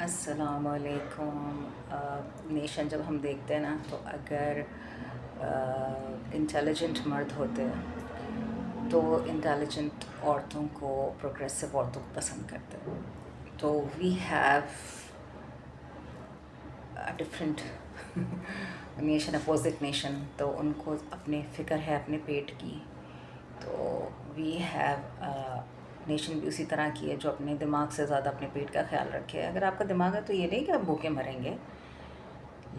السلام علیکم۔ نیشن جب ہم دیکھتے ہیں نا تو اگر انٹیلیجنٹ مرد ہوتے ہیں تو انٹیلیجنٹ عورتوں کو پروگریسو عورتوں کو پسند کرتے ہیں۔ تو we have different nation opposite nation, تو ان کو اپنے فکر ہے اپنے پیٹ کی۔ تو وی ہیو نیشن بھی اسی طرح کی ہے جو اپنے دماغ سے زیادہ اپنے پیٹ کا خیال رکھے۔ اگر آپ کا دماغ ہے تو یہ نہیں کہ آپ بھوکے مریں گے،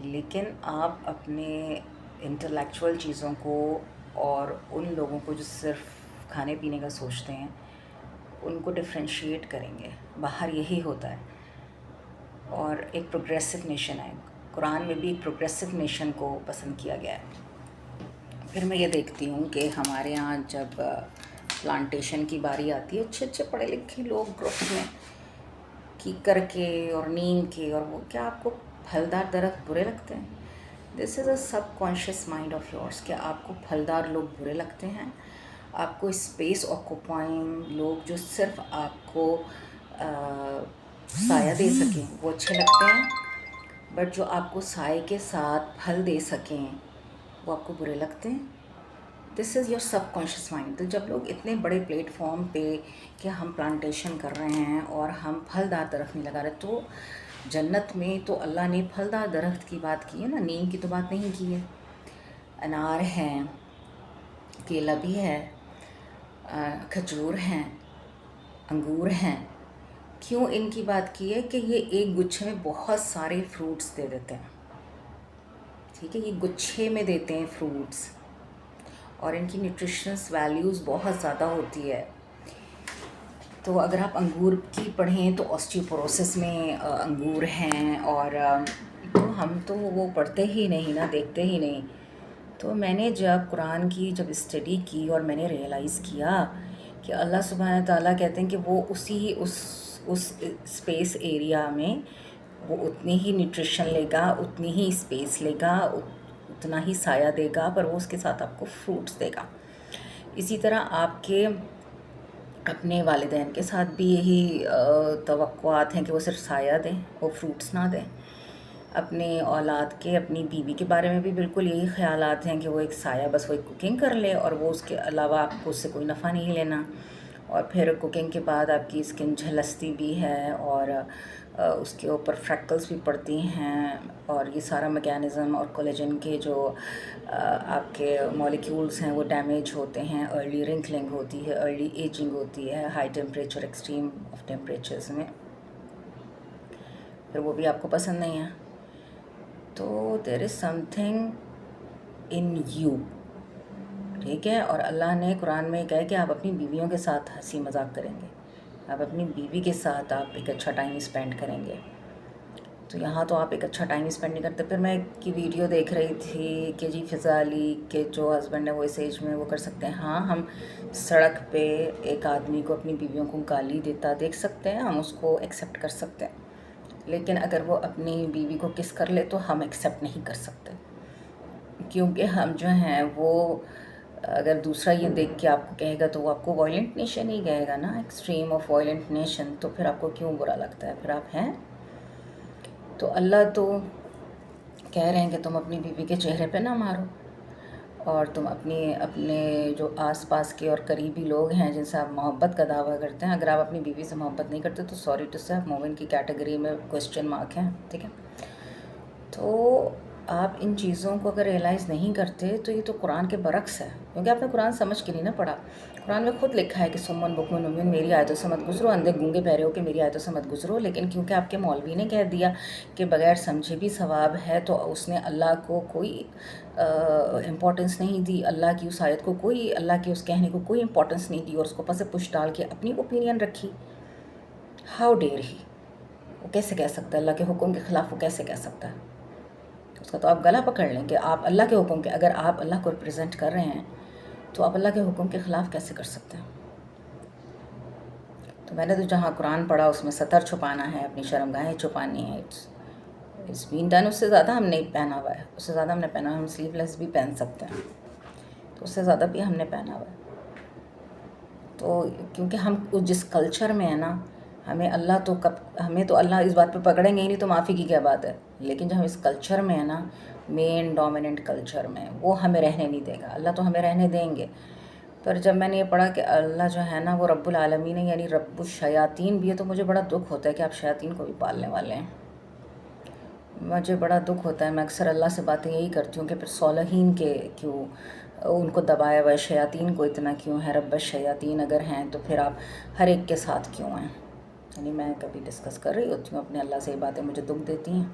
لیکن آپ اپنے انٹلیکچوئل چیزوں کو اور ان لوگوں کو جو صرف کھانے پینے کا سوچتے ہیں ان کو ڈفرینشیٹ کریں گے۔ باہر یہی ہوتا ہے، اور ایک پروگریسو نیشن ہے۔ قرآن میں بھی ایک پروگریسو نیشن کو پسند کیا گیا ہے۔ پھر میں یہ دیکھتی ہوں کہ ہمارے ہاں جب پلانٹیشن کی باری آتی ہے، اچھے اچھے پڑھے لکھے لوگ گروپ میں کیکر کے اور نیم کے، اور وہ کیا آپ کو پھلدار درخت برے لگتے ہیں؟ This is a sub conscious mind of yours کہ آپ کو پھلدار لوگ برے لگتے ہیں، آپ کو اسپیس آکوپائنگ لوگ جو صرف آپ کو سایہ دے سکیں وہ اچھے لگتے ہیں، بٹ جو آپ کو سائے کے ساتھ پھل دے سکیں وہ آپ کو برے لگتے ہیں۔ This is your subconscious mind. تو جب لوگ اتنے بڑے پلیٹ فارم پہ کہ ہم پلانٹیشن کر رہے ہیں اور ہم پھلدار درخت نہیں لگا رہے، تو جنت میں تو اللہ نے پھلدار درخت کی بات کی ہے نا، نیم کی تو بات نہیں کی ہے۔ انار ہیں، کیلا بھی ہے، کھجور ہیں، انگور ہیں۔ کیوں ان کی بات کی ہے کہ یہ ایک گچھے میں بہت سارے فروٹس دے دیتے ہیں، ٹھیک ہے، یہ گچھے میں دیتے ہیں فروٹس، اور ان کی نیوٹریشنس ویلیوز بہت زیادہ ہوتی ہے۔ تو اگر آپ انگور کی پڑھیں تو آسٹیوپوروسس میں انگور ہیں، اور تو ہم تو وہ پڑھتے ہی نہیں نا، دیکھتے ہی نہیں۔ تو میں نے جب قرآن کی جب اسٹڈی کی اور میں نے ریئلائز کیا کہ اللہ سبحانہ تعالیٰ کہتے ہیں کہ وہ اس اسپیس ایریا میں وہ اتنی ہی نیوٹریشن لے گا، اتنی ہی اسپیس لے گا، اتنا ہی سایہ دے گا، پر وہ اس کے ساتھ آپ کو فروٹس دے گا۔ اسی طرح آپ کے اپنے والدین کے ساتھ بھی یہی توقعات ہیں کہ وہ صرف سایہ دیں، وہ فروٹس نہ دیں۔ اپنے اولاد کے، اپنی بیوی کے بارے میں بھی بالکل یہی خیالات ہیں کہ وہ ایک سایہ، بس وہ ایک کوکنگ کر لے اور وہ اس کے علاوہ آپ کو اس سے کوئی نفع نہیں لینا۔ اور پھر کوکنگ کے بعد آپ کی اسکن جھلستی بھی ہے، اور اس کے اوپر فریکلز بھی پڑتی ہیں، اور یہ سارا میکینزم اور کولیجن کے جو آپ کے مولیکیولز ہیں وہ ڈیمیج ہوتے ہیں، ارلی رنکلنگ ہوتی ہے، ارلی ایجنگ ہوتی ہے high temperature, extreme of temperatures میں، پھر وہ بھی آپ کو پسند نہیں ہے۔ تو دیر از سم تھنگ ان یو، ٹھیک ہے۔ اور اللہ نے قرآن میں کہا کہ آپ اپنی بیویوں کے ساتھ ہنسی مذاق کریں گے، آپ اپنی بیوی کے ساتھ آپ ایک اچھا ٹائم اسپینڈ کریں گے۔ تو یہاں تو آپ ایک اچھا ٹائم اسپینڈ نہیں کرتے۔ پھر میں کی ویڈیو دیکھ رہی تھی کہ جی فضا علی کے جو ہسبینڈ ہے وہ اس ایج میں وہ کر سکتے ہیں۔ ہاں، ہم سڑک پہ ایک آدمی کو اپنی بیویوں کو گالی دیتا دیکھ سکتے ہیں، ہم اس کو ایکسیپٹ کر سکتے ہیں، لیکن اگر وہ اپنی بیوی کو کس کر لے تو ہم ایکسیپٹ نہیں کر سکتے، کیونکہ ہم جو ہیں وہ اگر دوسرا یہ دیکھ کے آپ کو کہے گا تو وہ آپ کو وائلنٹ نیشن ہی کہے گا نا، ایکسٹریم آف وائلنٹ نیشن، تو پھر آپ کو کیوں برا لگتا ہے؟ پھر آپ ہیں۔ تو اللہ تو کہہ رہے ہیں کہ تم اپنی بیوی کے چہرے پہ نہ مارو، اور تم اپنے جو آس پاس کے اور قریبی لوگ ہیں جن سے آپ محبت کا دعویٰ کرتے ہیں، اگر آپ اپنی بیوی سے محبت نہیں کرتے تو سوری ٹو سے آپ مومن کی کیٹیگری میں کوسچن مارک ہیں، ٹھیک ہے۔ تو آپ ان چیزوں کو اگر ریئلائز نہیں کرتے تو یہ تو قرآن کے برعکس ہے، کیونکہ آپ نے قرآن سمجھ کے نہیں نا پڑھا۔ قرآن میں خود لکھا ہے کہ سمن بکمن عمیٌ، میری آیتوں سے مت گزرو، اندھے گونگے بہرے ہو کے میری آیتوں سے مت گزرو۔ لیکن کیونکہ آپ کے مولوی نے کہہ دیا کہ بغیر سمجھے بھی ثواب ہے، تو اس نے اللہ کو کوئی امپورٹنس نہیں دی، اللہ کی اس آیت کو کوئی، اللہ کے اس کہنے کو کوئی امپورٹنس نہیں دی، اور اس کو پس پش ڈال کے اپنی اوپینین رکھی۔ ہاؤ ڈیئر ہی! وہ کیسے کہہ سکتا ہے اللہ کے حکم کے خلاف؟ وہ کیسے کہہ سکتا ہے؟ اس کا تو آپ گلا پکڑ لیں کہ آپ اللہ کے حکم کے، اگر آپ اللہ کو ریپرزینٹ کر رہے ہیں تو آپ اللہ کے حکم کے خلاف کیسے کر سکتے ہیں؟ تو میں نے تو جہاں قرآن پڑھا اس میں ستر چھپانا ہے، اپنی شرمگاہیں چھپانی ہے، اٹس بین ڈن۔ اس سے زیادہ ہم نہیں پہنا ہوا ہے، اس سے زیادہ ہم نے پہنا ہوا ہے، ہم سلیو لیس بھی پہن سکتے ہیں، تو اس سے زیادہ بھی ہم نے پہنا ہوا ہے۔ تو کیونکہ ہم جس کلچر میں ہیں نا، ہمیں تو اللہ اس بات پہ پکڑیں گے ہی نہیں، تو معافی کی کیا بات ہے. لیکن جب ہم اس کلچر میں ہیں نا، مین ڈومیننٹ کلچر میں، وہ ہمیں رہنے نہیں دے گا. اللہ تو ہمیں رہنے دیں گے، پر جب میں نے یہ پڑھا کہ اللہ جو ہے نا وہ رب العالمین ہے، یعنی رب الشیاطین بھی ہے، تو مجھے بڑا دکھ ہوتا ہے کہ آپ شیاطین کو بھی پالنے والے ہیں. مجھے بڑا دکھ ہوتا ہے. میں اکثر اللہ سے باتیں یہی کرتی ہوں کہ پھر صالحین کے کیوں ان کو دبایا ہوا ہے، شیاطین کو اتنا کیوں ہے. رب الشیاطین اگر ہیں تو پھر آپ ہر ایک کے ساتھ کیوں ہیں. یعنی میں کبھی ڈسکس کر رہی ہوتی ہوں اپنے اللہ سے، یہ باتیں مجھے دکھ دیتی ہیں.